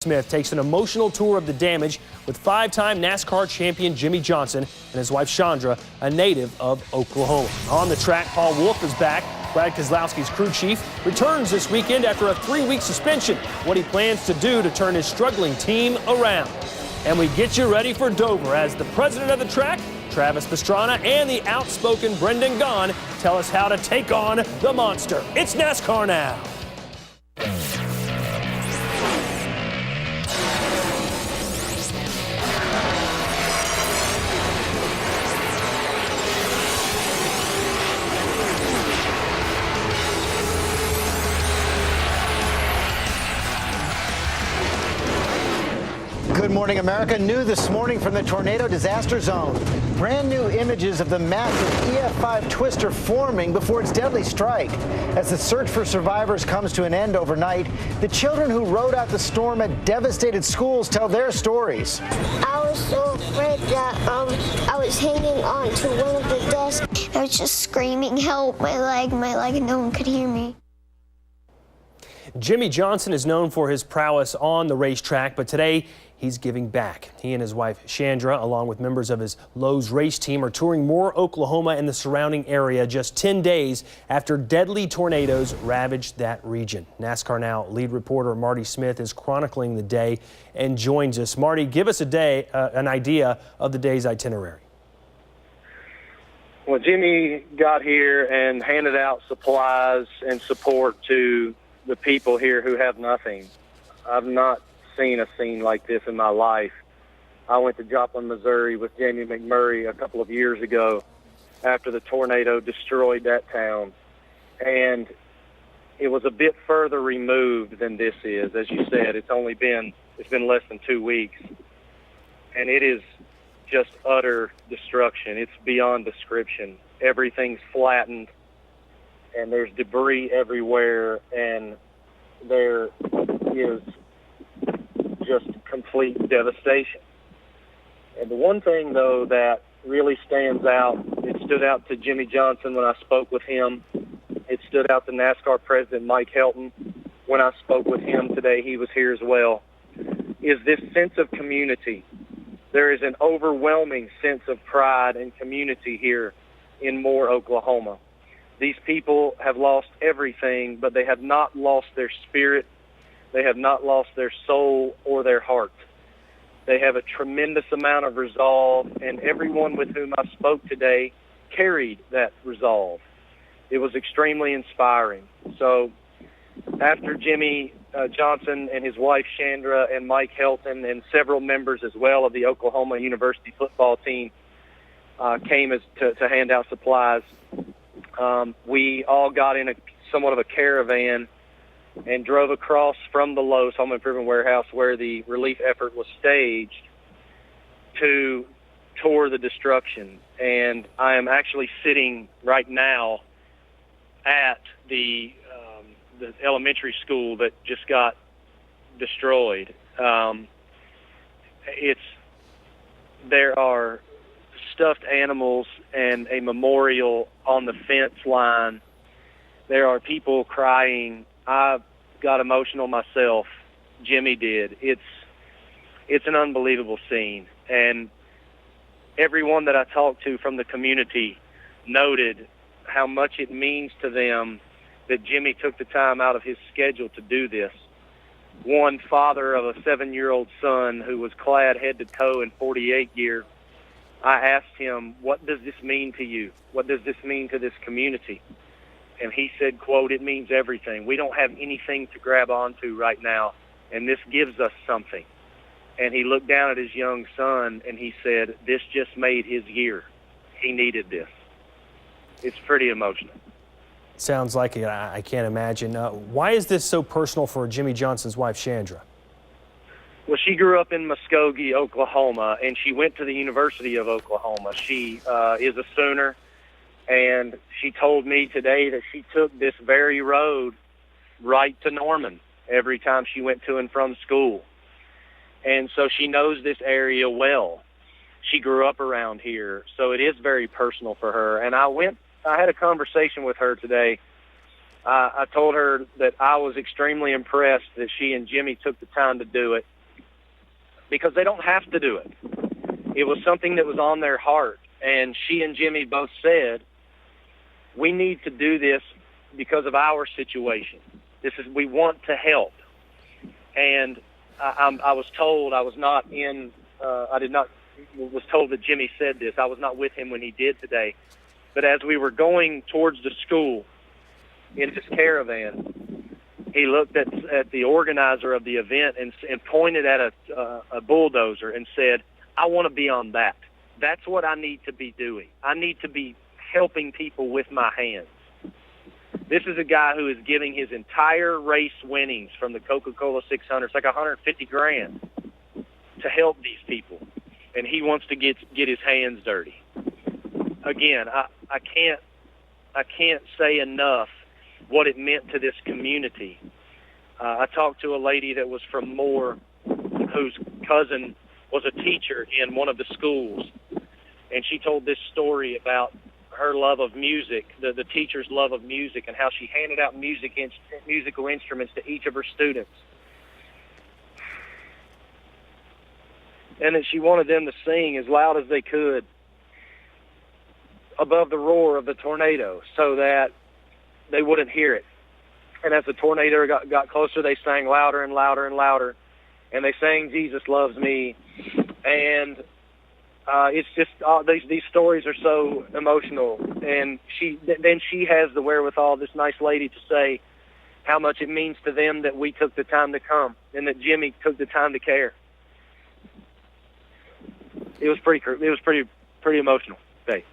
Smith takes an emotional tour of the damage with five-time NASCAR champion Jimmie Johnson and his wife Chandra, a native of Oklahoma. On the track, Paul Wolf is back. Brad Keselowski's crew chief returns this weekend after a 3-week suspension. What he plans to do to turn his struggling team around. And we get you ready for Dover as the president of the track, Travis Pastrana, and the outspoken Brendan Gaughan tell us how to take on the monster. It's NASCAR now. Good morning, America. New this morning from the tornado disaster zone. Brand new images of the massive EF5 twister forming before its deadly strike. As the search for survivors comes to an end overnight, the children who rode out the storm at devastated schools tell their stories. I was so afraid that I was hanging on to one of the desks. I was just screaming, help, my leg, and no one could hear me. Jimmie Johnson is known for his prowess on the racetrack, but today he's giving back. He and his wife Chandra, along with members of his Lowe's race team, are touring Moore, Oklahoma and the surrounding area just 10 days after deadly tornadoes ravaged that region. NASCAR Now lead reporter Marty Smith is chronicling the day and joins us. Marty, give us an idea of the day's itinerary. Well, Jimmie got here and handed out supplies and support to the people here who have nothing. I've not seen a scene like this in my life. I went to Joplin, Missouri with Jamie McMurray a couple of years ago after the tornado destroyed that town. And it was a bit further removed than this is. As you said, it's been less than 2 weeks. And it is just utter destruction. It's beyond description. Everything's flattened, and there's debris everywhere, and there is just complete devastation. And the one thing, though, that really stands out, it stood out to Jimmie Johnson when I spoke with him. It stood out to NASCAR President Mike Helton when I spoke with him today. He was here as well, is this sense of community. There is an overwhelming sense of pride and community here in Moore, Oklahoma. These people have lost everything, but they have not lost their spirit. They have not lost their soul or their heart. They have a tremendous amount of resolve, and everyone with whom I spoke today carried that resolve. It was extremely inspiring. So after Jimmie Johnson and his wife Chandra and Mike Helton and several members as well of the Oklahoma University football team came to hand out supplies, we all got in somewhat of a caravan and drove across from the Lowe's Home Improvement Warehouse where the relief effort was staged to tour the destruction. And I am actually sitting right now at the elementary school that just got destroyed. There are stuffed animals and a memorial on the fence line. There are people crying. I got emotional myself. Jimmie did. It's an unbelievable scene. And everyone that I talked to from the community noted how much it means to them that Jimmie took the time out of his schedule to do this. One father of a 7-year-old son who was clad head to toe in 48 gear, I asked him, what does this mean to you? What does this mean to this community? And he said, quote, it means everything. We don't have anything to grab onto right now, and this gives us something. And he looked down at his young son, and he said, this just made his year. He needed this. It's pretty emotional. Sounds like it. I can't imagine. Why is this so personal for Jimmie Johnson's wife, Chandra? Well, she grew up in Muskogee, Oklahoma, and she went to the University of Oklahoma. She is a Sooner, and she told me today that she took this very road right to Norman every time she went to and from school. And so she knows this area well. She grew up around here, so it is very personal for her. And I had a conversation with her today, I told her that I was extremely impressed that she and Jimmie took the time to do it, because they don't have to do it. It was something that was on their heart, and she and Jimmie both said, we need to do this because of our situation. We want to help. And I was told I was not in, was told that Jimmie said this. I was not with him when he did today. But as we were going towards the school in this caravan, he looked at the organizer of the event and pointed at a bulldozer and said, I want to be on that. That's what I need to be doing. I need to be helping people with my hands. This is a guy who is giving his entire race winnings from the Coca-Cola 600. It's like $150,000 to help these people, and he wants to get his hands dirty. Again, I can't say enough what it meant to this community. I talked to a lady that was from Moore, whose cousin was a teacher in one of the schools, and she told this story about her love of music, the teacher's love of music, and how she handed out musical instruments to each of her students, and that she wanted them to sing as loud as they could above the roar of the tornado so that they wouldn't hear it. And as the tornado got closer, they sang louder and louder and louder, and they sang Jesus Loves Me. And it's just these stories are so emotional. And she has the wherewithal, this nice lady, to say how much it means to them that we took the time to come and that Jimmie took the time to care. It was pretty emotional day.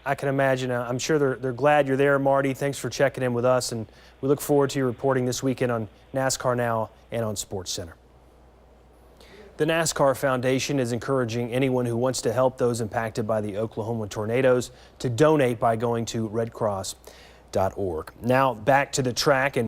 I can imagine. I'm sure they're glad you're there, Marty. Thanks for checking in with us, and we look forward to your reporting this weekend on NASCAR Now and on SportsCenter. The NASCAR Foundation is encouraging anyone who wants to help those impacted by the Oklahoma tornadoes to donate by going to redcross.org. Now back to the track, and